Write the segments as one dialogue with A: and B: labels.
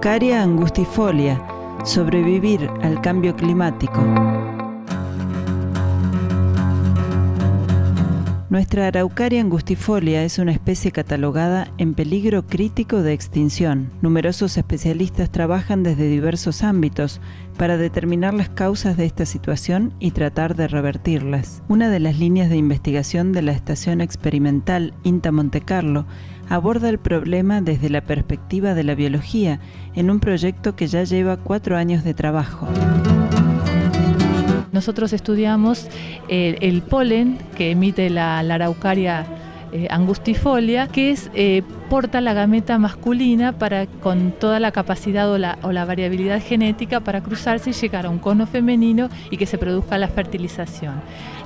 A: Araucaria angustifolia, sobrevivir al cambio climático. Nuestra Araucaria angustifolia es una especie catalogada en peligro crítico de extinción. Numerosos especialistas trabajan desde diversos ámbitos para determinar las causas de esta situación y tratar de revertirlas. Una de las líneas de investigación de la Estación Experimental INTA Monte Carlo aborda el problema desde la perspectiva de la biología en un proyecto que ya lleva 4 años de trabajo.
B: Nosotros estudiamos el polen que emite la Araucaria angustifolia, que porta la gameta masculina con toda la capacidad o la variabilidad genética para cruzarse y llegar a un cono femenino y que se produzca la fertilización.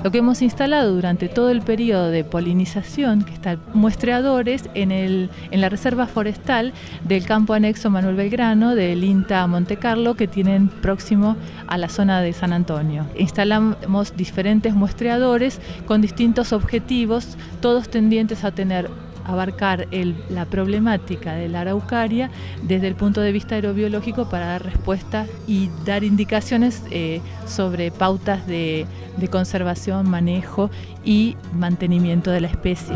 B: Lo que hemos instalado durante todo el periodo de polinización, que están muestreadores en la reserva forestal del campo anexo Manuel Belgrano, del INTA Monte Carlo, que tienen próximo a la zona de San Antonio. Instalamos diferentes muestreadores con distintos objetivos, todos tendientes a abarcar la problemática de la araucaria desde el punto de vista aerobiológico para dar respuestas y dar indicaciones sobre pautas de conservación, manejo y mantenimiento de la especie.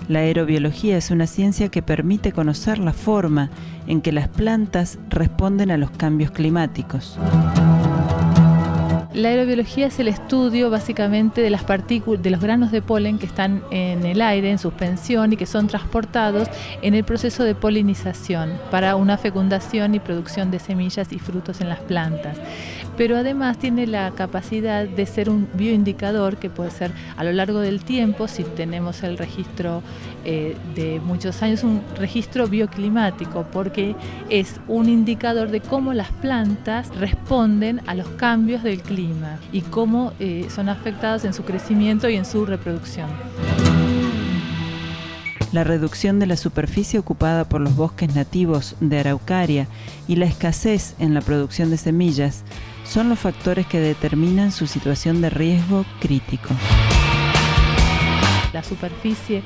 A: La aerobiología es una ciencia que permite conocer la forma en que las plantas responden a los cambios climáticos.
B: La aerobiología es el estudio básicamente de las partículas, de los granos de polen que están en el aire, en suspensión y que son transportados en el proceso de polinización para una fecundación y producción de semillas y frutos en las plantas. Pero además tiene la capacidad de ser un bioindicador que puede ser a lo largo del tiempo, si tenemos el registro de muchos años, un registro bioclimático, porque es un indicador de cómo las plantas responden a los cambios del clima y cómo son afectadas en su crecimiento y en su reproducción.
A: La reducción de la superficie ocupada por los bosques nativos de Araucaria y la escasez en la producción de semillas son los factores que determinan su situación de riesgo crítico.
B: La superficie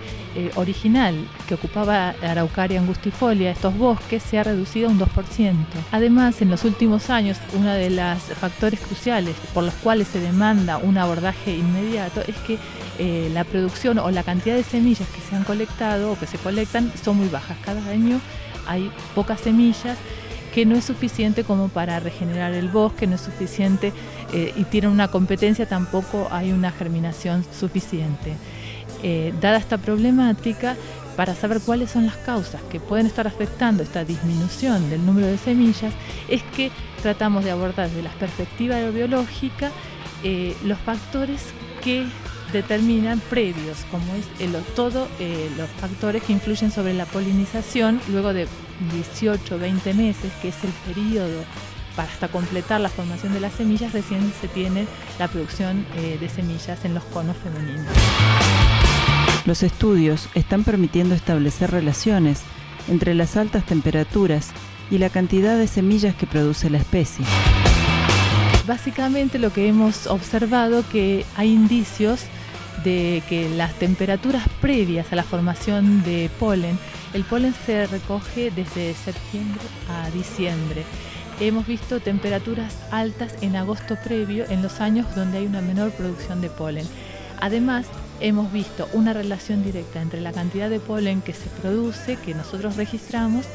B: original que ocupaba Araucaria angustifolia, estos bosques, se ha reducido un 2%. Además, en los últimos años, uno de los factores cruciales por los cuales se demanda un abordaje inmediato es que la producción o la cantidad de semillas que se han colectado o que se colectan son muy bajas. Cada año hay pocas semillas, que no es suficiente como para regenerar el bosque, no es suficiente y tiene una competencia, tampoco hay una germinación suficiente. Dada esta problemática, para saber cuáles son las causas que pueden estar afectando esta disminución del número de semillas, es que tratamos de abordar desde la perspectiva aerobiológica los factores que determinan previos, como es los factores que influyen sobre la polinización luego de 18-20 meses, que es el periodo para hasta completar la formación de las semillas. Recién se tiene la producción de semillas en los conos femeninos.
A: Los estudios están permitiendo establecer relaciones entre las altas temperaturas y la cantidad de semillas que produce la especie.
B: Básicamente lo que hemos observado que hay indicios de que las temperaturas previas a la formación de polen, el polen se recoge desde septiembre a diciembre. Hemos visto temperaturas altas en agosto previo en los años donde hay una menor producción de polen. Además, hemos visto una relación directa entre la cantidad de polen que se produce, que nosotros registramos,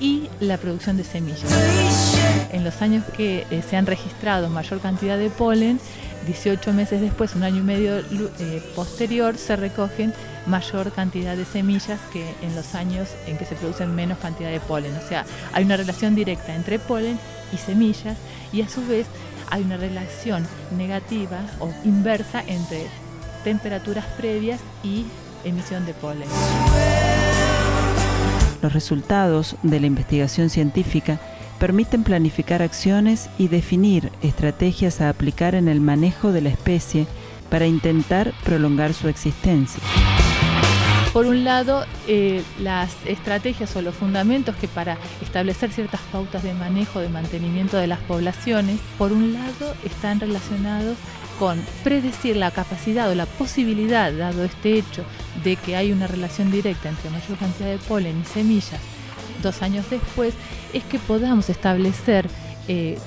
B: y la producción de semillas. En los años que se han registrado mayor cantidad de polen, 18 meses después, un año y medio posterior, se recogen mayor cantidad de semillas que en los años en que se producen menos cantidad de polen. O sea, hay una relación directa entre polen y semillas, y a su vez hay una relación negativa o inversa entre temperaturas previas y emisión de polen.
A: Los resultados de la investigación científica permiten planificar acciones y definir estrategias a aplicar en el manejo de la especie para intentar prolongar su existencia.
B: Por un lado, las estrategias o los fundamentos que para establecer ciertas pautas de manejo, de mantenimiento de las poblaciones, por un lado están relacionados con predecir la capacidad o la posibilidad, dado este hecho, de que hay una relación directa entre mayor cantidad de polen y semillas 2 años después, es que podamos establecer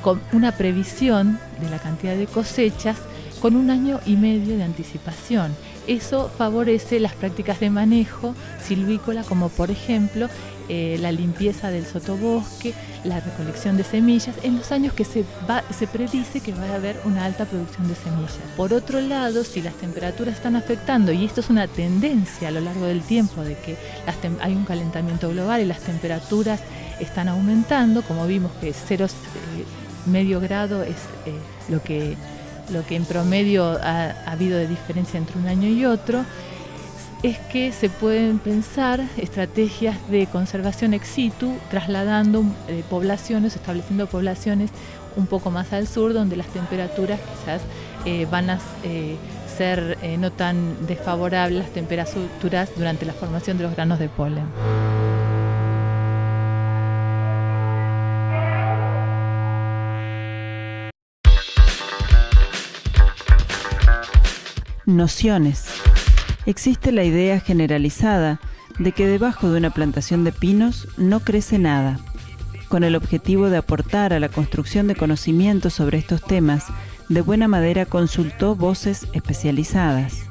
B: con una previsión de la cantidad de cosechas con 1 año y medio de anticipación. Eso favorece las prácticas de manejo silvícola, como por ejemplo la limpieza del sotobosque, la recolección de semillas, en los años que se predice que va a haber una alta producción de semillas. Por otro lado, si las temperaturas están afectando, y esto es una tendencia a lo largo del tiempo, de que hay un calentamiento global y las temperaturas están aumentando, como vimos que 0,5 grado es lo que en promedio ha habido de diferencia entre un año y otro, es que se pueden pensar estrategias de conservación ex situ, trasladando poblaciones, estableciendo poblaciones un poco más al sur, donde las temperaturas quizás van a ser no tan desfavorables, las temperaturas durante la formación de los granos de polen.
A: Nociones. Existe la idea generalizada de que debajo de una plantación de pinos no crece nada. Con el objetivo de aportar a la construcción de conocimientos sobre estos temas, De Buena Madera consultó voces especializadas.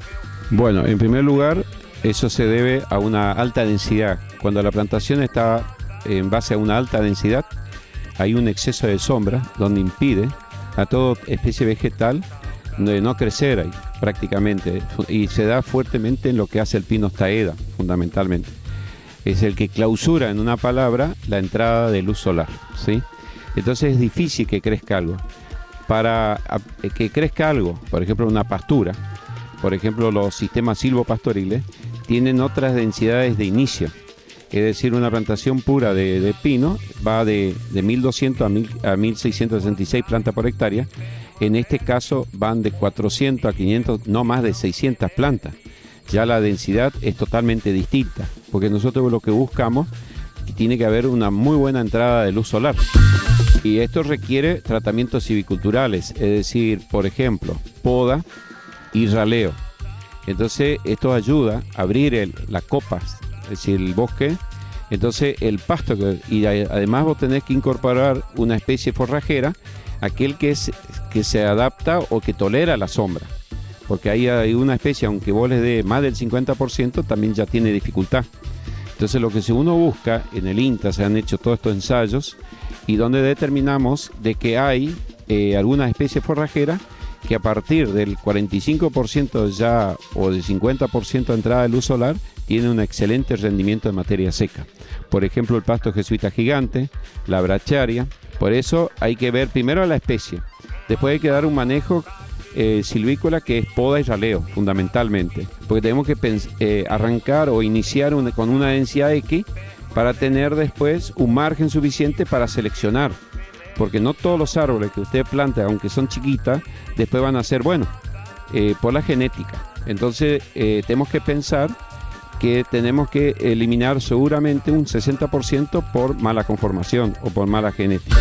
C: Bueno, en primer lugar, eso se debe a una alta densidad. Cuando la plantación está en base a una alta densidad, hay un exceso de sombra donde impide a toda especie vegetal de no crecer ahí prácticamente, y se da fuertemente en lo que hace el Pinus taeda, fundamentalmente. Es el que clausura, en una palabra, la entrada de luz solar, ¿sí? Entonces es difícil que crezca algo. Para que crezca algo, por ejemplo una pastura, por ejemplo los sistemas silvopastoriles, tienen otras densidades de inicio. Es decir, una plantación pura de pino va de 1.200 a 1.666 plantas por hectárea. En este caso van de 400 a 500, no más de 600 plantas. Ya la densidad es totalmente distinta, porque nosotros lo que buscamos, tiene que haber una muy buena entrada de luz solar. Y esto requiere tratamientos silviculturales, es decir, por ejemplo, poda y raleo. Entonces esto ayuda a abrir las copas, es decir, el bosque. Entonces el pasto, y además vos tenés que incorporar una especie forrajera, aquel que se adapta o que tolera la sombra, porque ahí hay una especie, aunque vos le dé más del 50%, también ya tiene dificultad. Entonces lo que uno busca, en el INTA se han hecho todos estos ensayos, y donde determinamos de que hay algunas especies forrajeras que a partir del 45% ya o del 50% de entrada de luz solar tienen un excelente rendimiento de materia seca. Por ejemplo, el pasto jesuita gigante, la brachiaria. Por eso hay que ver primero a la especie. Después hay que dar un manejo silvícola, que es poda y raleo, fundamentalmente. Porque tenemos que arrancar o iniciar con una densidad X para tener después un margen suficiente para seleccionar. Porque no todos los árboles que usted planta, aunque son chiquitas, después van a ser buenos por la genética. Entonces tenemos que pensar que tenemos que eliminar seguramente un 60% por mala conformación o por mala genética.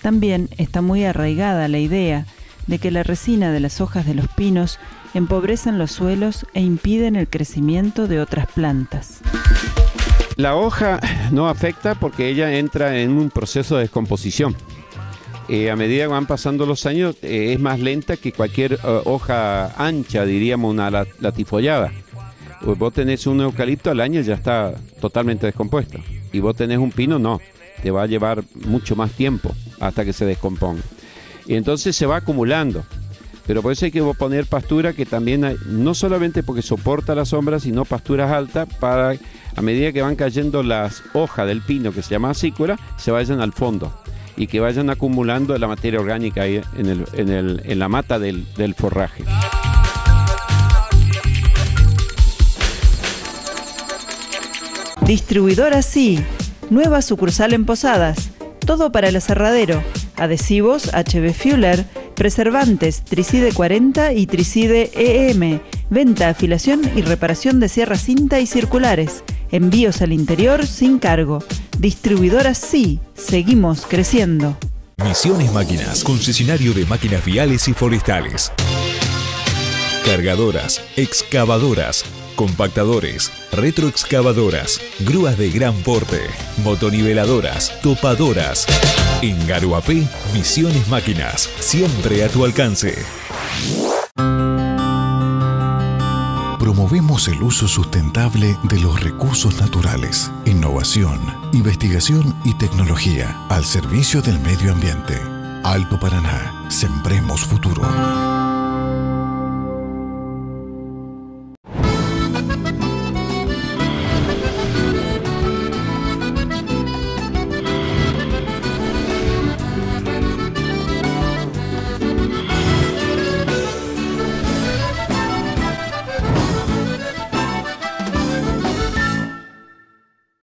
A: También está muy arraigada la idea de que la resina de las hojas de los pinos empobrecen los suelos e impiden el crecimiento de otras plantas.
C: La hoja no afecta porque ella entra en un proceso de descomposición. A medida que van pasando los años, es más lenta que cualquier hoja ancha, diríamos una latifollada. Vos tenés un eucalipto al año, ya está totalmente descompuesto. Y vos tenés un pino, no. Te va a llevar mucho más tiempo hasta que se descomponga. Y entonces se va acumulando. Pero por eso hay que poner pastura, que también hay, no solamente porque soporta la sombra, sino pasturas altas para, a medida que van cayendo las hojas del pino, que se llama acícula, se vayan al fondo y que vayan acumulando la materia orgánica ahí en la mata del forraje.
A: Distribuidora Sí, nueva sucursal en Posadas, todo para el aserradero, adhesivos HB Fuller, preservantes Tricide 40 y Tricide EM, venta, afilación y reparación de sierras cinta y circulares, envíos al interior sin cargo. Distribuidora Sí, seguimos creciendo.
D: Misiones Máquinas, concesionario de máquinas viales y forestales. Cargadoras, excavadoras, compactadores, retroexcavadoras, grúas de gran porte, motoniveladoras, topadoras. En Garoapé, Misiones Máquinas, siempre a tu alcance.
E: Promovemos el uso sustentable de los recursos naturales, innovación, investigación y tecnología al servicio del medio ambiente. Alto Paraná, sembremos futuro.